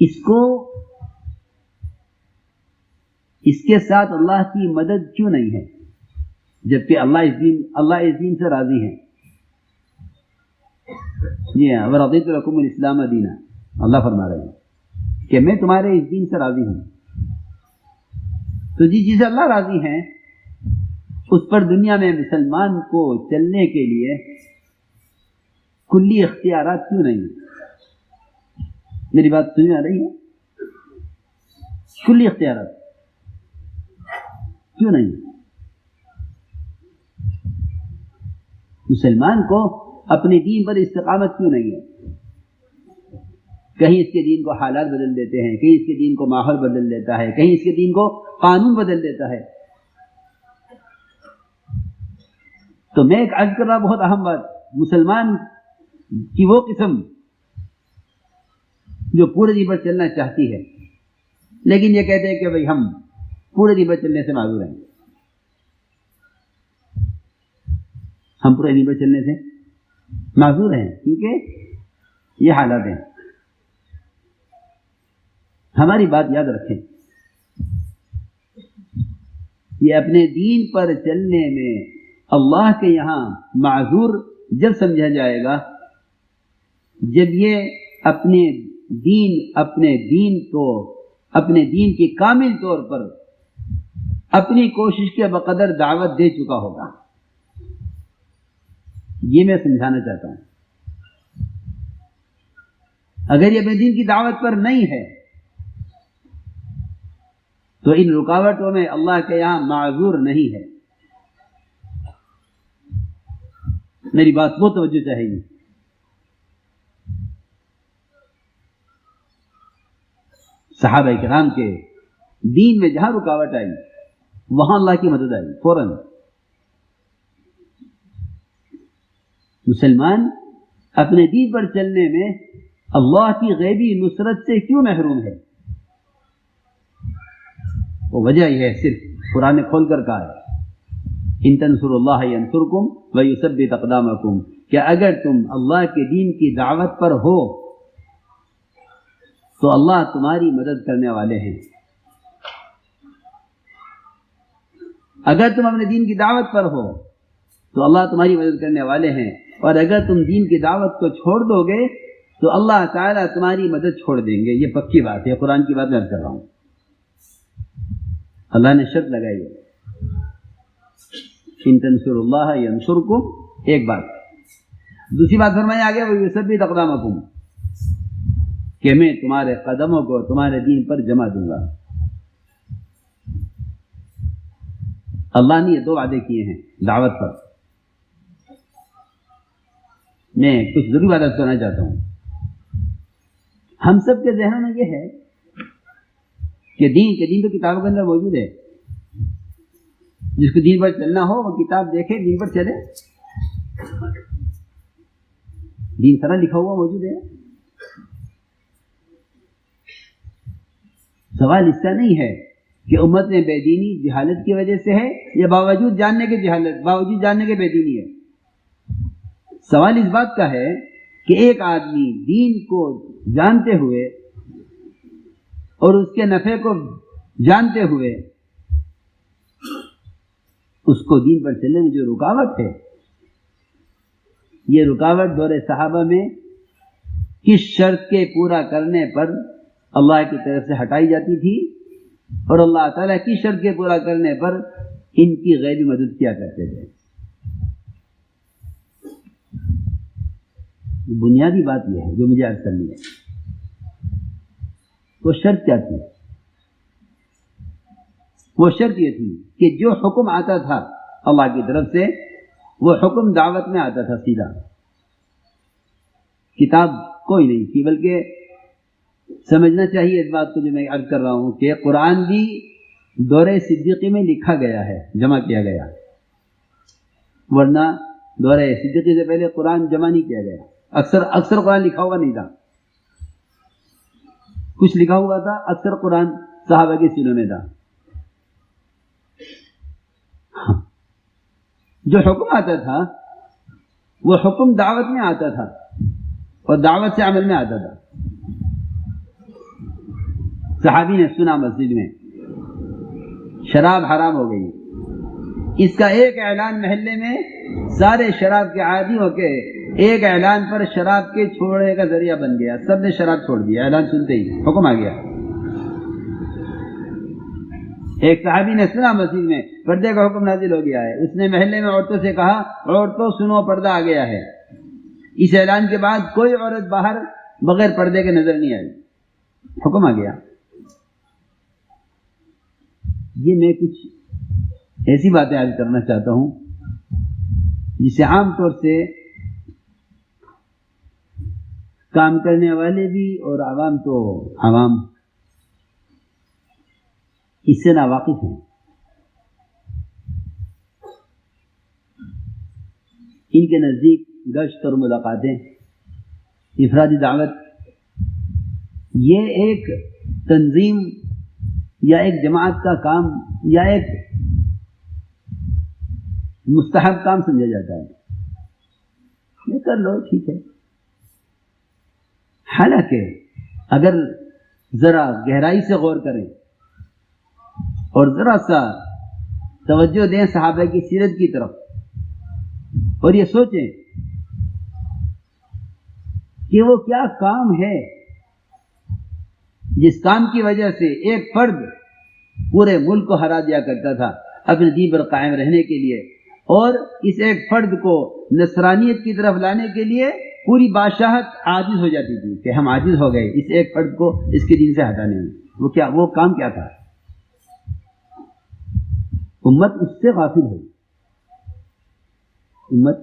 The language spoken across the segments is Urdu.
اس کو اس کے ساتھ اللہ کی مدد کیوں نہیں ہے، جبکہ اللہ اس دین سے راضی ہے؟ جی ہاں، وَرَضِيتُ لَكُمُ الْإِسْلَامَ دِينًا، اللہ فرما رہے ہیں کہ میں تمہارے اس دین سے راضی ہوں۔ تو جس چیز سے اللہ راضی ہیں اس پر دنیا میں مسلمان کو چلنے کے لیے کلی اختیارات کیوں نہیں ہیں؟ میری بات سمجھ آ رہی ہے؟ کلی اختیارات کیوں نہیں؟ مسلمان کو اپنے دین پر استقامت کیوں نہیں ہے؟ کہیں اس کے دین کو حالات بدل دیتے ہیں، کہیں اس کے دین کو ماحول بدل دیتا ہے، کہیں اس کے دین کو قانون بدل دیتا ہے۔ تو میں ایک عرض کر رہا بہت اہم بات، مسلمان کی وہ قسم جو پورے دین پر چلنا چاہتی ہے لیکن یہ کہتے ہیں کہ بھئی ہم پورے دین پر چلنے سے معذور ہیں، ہم پورے دین پر چلنے سے معذور ہیں کیونکہ یہ حالات ہیں۔ ہماری بات یاد رکھیں، یہ اپنے دین پر چلنے میں اللہ کے یہاں معذور جب سمجھا جائے گا جب یہ اپنے دین کی کامل طور پر اپنی کوشش کے بقدر دعوت دے چکا ہوگا۔ یہ میں سمجھانا چاہتا ہوں۔ اگر یہ اپنے دین کی دعوت پر نہیں ہے تو ان رکاوٹوں میں اللہ کے یہاں معذور نہیں ہے۔ میری بات بہت توجہ چاہیے۔ صحابہ کرام کے دین میں جہاں رکاوٹ آئی وہاں اللہ کی مدد آئی فوراً۔ مسلمان اپنے دین پر چلنے میں اللہ کی غیبی نصرت سے کیوں محروم ہے؟ وہ وجہ یہ ہے، صرف قرآن نے کھول کر کہا ہے ان تنصروا اللہ ینصرکم ویثبت اقدامکم، کہ اگر تم اللہ کے دین کی دعوت پر ہو تو اللہ تمہاری مدد کرنے والے ہیں۔ اگر تم اپنے دین کی دعوت پر ہو تو اللہ تمہاری مدد کرنے والے ہیں، اور اگر تم دین کی دعوت کو چھوڑ دو گے تو اللہ تعالیٰ تمہاری مدد چھوڑ دیں گے۔ یہ پکی بات ہے، قرآن کی بات میں عرض کر رہا ہوں۔ اللہ نے شرط لگائی ہے ان تنصروا اللہ ینصرکم، ایک بات۔ دوسری بات فرمائی آگے ویثبت اقدامکم، کہ میں تمہارے قدموں کو تمہارے دین پر جمع دوں گا۔ اللہ نے یہ دو وعدے کیے ہیں دعوت پر۔ میں کچھ ضروری بات کرنا چاہتا ہوں۔ ہم سب کے ذہنوں میں یہ ہے کہ دین تو کتابوں کے اندر موجود ہے، جس کو دین پر چلنا ہو وہ کتاب دیکھے، دین پر چلے۔ دین سارا لکھا ہوا موجود ہے۔ سوال اس کا نہیں ہے کہ امت میں بے دینی جہالت کی وجہ سے ہے یا باوجود جاننے کے بے دینی ہے۔ سوال اس بات کا ہے کہ ایک آدمی دین کو جانتے ہوئے اور اس کے نفع کو جانتے ہوئے اس کو دین پر چلنے میں جو رکاوٹ ہے، یہ رکاوٹ دور صحابہ میں کس شرط کے پورا کرنے پر اللہ کی طرف سے ہٹائی جاتی تھی، اور اللہ تعالیٰ کی شرط کے پورا کرنے پر ان کی غیبی مدد کیا کرتے تھے۔ بنیادی بات یہ ہے جو مجھے عرض کرنی ہے۔ وہ شرط کیا تھی؟ وہ شرط یہ تھی کہ جو حکم آتا تھا اللہ کی طرف سے وہ حکم دعوت میں آتا تھا سیدھا، کتاب کوئی نہیں تھی۔ بلکہ سمجھنا چاہیے اس بات کو جو میں عرض کر رہا ہوں کہ قرآن بھی دور صدیقی میں لکھا گیا ہے، جمع کیا گیا، ورنہ دور صدیقی سے پہلے قرآن جمع نہیں کیا گیا۔ اکثر قرآن لکھا ہوا نہیں تھا، کچھ لکھا ہوا تھا، اکثر قرآن صحابہ کے سینوں میں تھا۔ جو حکم آتا تھا وہ حکم دعوت میں آتا تھا اور دعوت سے عمل میں آتا تھا۔ صحابی نے سنا مسجد میں شراب حرام ہو گئی، اس کا ایک اعلان محلے میں سارے شراب کے عادی ہو کے ایک اعلان پر شراب کے چھوڑنے کا ذریعہ بن گیا، سب نے شراب چھوڑ دیا، اعلان سنتے ہی حکم آ گیا۔ ایک صحابی نے سنا مسجد میں پردے کا حکم نازل ہو گیا ہے، اس نے محلے میں عورتوں سے کہا عورتوں سنو پردہ آ گیا ہے۔ اس اعلان کے بعد کوئی عورت باہر بغیر پردے کے نظر نہیں آئی، حکم آ گیا۔ یہ میں کچھ ایسی باتیں عرض کرنا چاہتا ہوں جسے عام طور سے کام کرنے والے بھی اور عوام تو عوام اس سے ناواقف ہیں۔ ان کے نزدیک گشت اور ملاقاتیں، افرادی دعوت، یہ ایک تنظیم یا ایک جماعت کا کام یا ایک مستحب کام سمجھا جاتا ہے، یہ کر لو ٹھیک ہے۔ حالانکہ اگر ذرا گہرائی سے غور کریں اور ذرا سا توجہ دیں صحابہ کی سیرت کی طرف اور یہ سوچیں کہ وہ کیا کام ہے جس کام کی وجہ سے ایک فرد پورے ملک کو ہرا دیا کرتا تھا اپنے دین پر قائم رہنے کے لیے، اور اس ایک فرد کو نصرانیت کی طرف لانے کے لیے پوری بادشاہت عاجز ہو جاتی تھی کہ ہم عاجز ہو گئے اس ایک فرد کو اس کے دین سے ہٹانے میں۔ وہ کام کیا تھا؟ امت اس سے غافل ہوئی، امت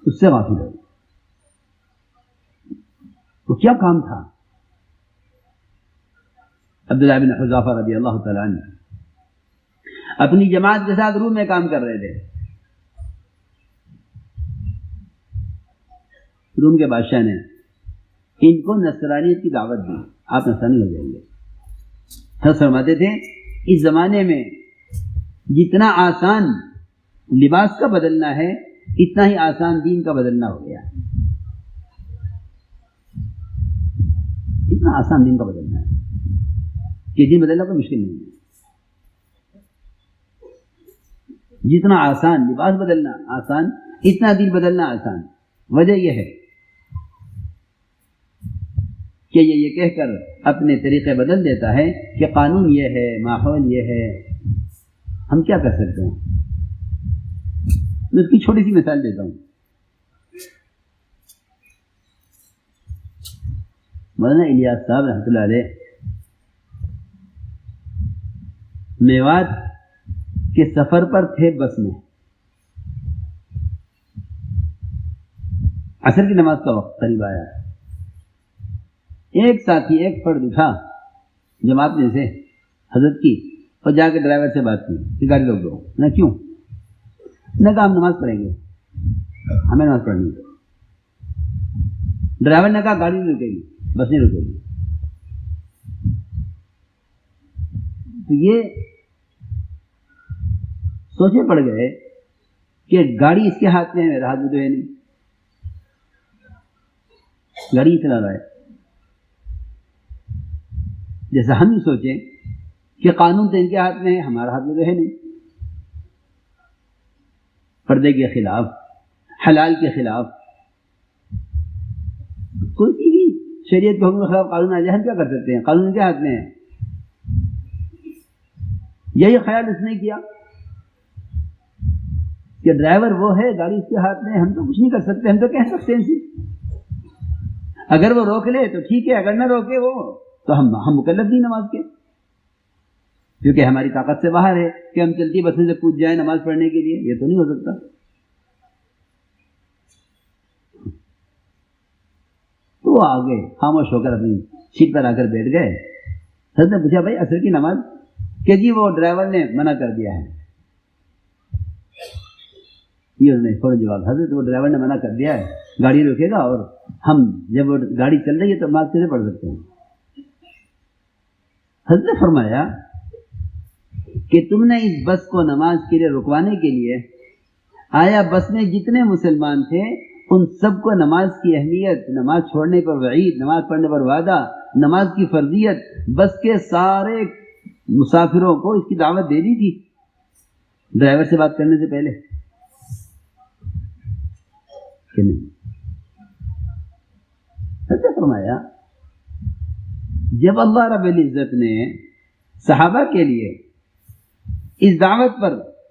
اس سے غافل ہوئی۔ وہ کیا کام تھا؟ عبداللہ بن حذافہ رضی اللہ تعالیٰ عنہ اپنی جماعت کے ساتھ روم میں کام کر رہے تھے۔ روم کے بادشاہ نے ان کو نصرانیت کی دعوت دی، آپ نصرانی ہو جائیں گے۔ حضرت فرماتے تھے اس زمانے میں جتنا آسان لباس کا بدلنا ہے اتنا ہی آسان دین کا بدلنا ہو گیا، اتنا آسان دین کا بدلنا ہے کہ دین بدلنا کوئی مشکل نہیں ہے۔ جتنا آسان لباس بدلنا آسان، اتنا دین بدلنا آسان۔ وجہ یہ ہے کہ یہ کہہ کر اپنے طریقے بدل دیتا ہے کہ قانون یہ ہے، ماحول یہ ہے، ہم کیا کر سکتے ہیں۔ میں اس کی چھوٹی سی مثال دیتا ہوں۔ مولانا الیاس صاحب رحمۃ اللہ علیہ میوات کے سفر پر تھے بس میں، عصر کی نماز کا وقت قریب آیا، ایک ساتھی ایک فرد اٹھا جماعت میں سے حضرت کی اور جا کے ڈرائیور سے بات کی کہ گاڑی روک دو۔ نہ کیوں؟ نہ کہا ہم نماز پڑھیں گے، ہمیں نماز پڑھنی ہے۔ ڈرائیور نے کہا گاڑی نہیں رکے گی، بس نہیں رکے گی۔ تو یہ سوچے پڑ گئے کہ گاڑی اس کے ہاتھ میں ہے، میرے ہاتھ میں تو ہے نہیں، گاڑی چلا رہا ہے۔ جیسا ہم سوچیں کہ قانون تو ان کے ہاتھ میں ہے، ہمارا ہاتھ میں تو ہے نہیں۔ پردے کے خلاف، حلال کے خلاف، کوئی بھی شریعت کے حکم کے خلاف قانون آ جائے، ہم کیا کر سکتے ہیں؟ قانون ان کے ہاتھ میں ہے۔ یہی خیال اس نے کیا کہ ڈرائیور وہ ہے، گاڑی اس کے ہاتھ میں، ہم تو کچھ نہیں کر سکتے، ہم تو کہہ سکتے ہیں اگر وہ روک لے تو ٹھیک ہے، اگر نہ روکے وہ تو ہم مکلف نہیں نماز کے، کیونکہ ہماری طاقت سے باہر ہے کہ ہم چلتی بسوں سے کود جائیں نماز پڑھنے کے لیے، یہ تو نہیں ہو سکتا۔ تو وہ آگے خاموش ہو کر اپنی سیٹ پر آ کر بیٹھ گئے۔ حضرت نے پوچھا بھائی عصر کی نماز؟ کہ جی وہ ڈرائیور نے منع کر دیا ہے۔ یہ انہوں نے فوراً جواب، حضرت وہ ڈرائیور نے منع کر دیا ہے، گاڑی روکے گا اور ہم جب وہ گاڑی چل رہی ہے تو نماز کیسے پڑھ سکتے ہیں؟ حضرت نے فرمایا کہ تم نے اس بس کو نماز کے لیے رکوانے کے لیے، آیا بس میں جتنے مسلمان تھے ان سب کو نماز کی اہمیت، نماز چھوڑنے پر وعید، نماز پڑھنے پر وعدہ، نماز کی فرضیت، بس کے سارے مسافروں کو اس کی دعوت دے دی تھی ڈرائیور سے بات کرنے سے پہلے کہ نہیں؟ ایسا فرمایا جب اللہ رب العزت نے صحابہ کے لیے اس دعوت پر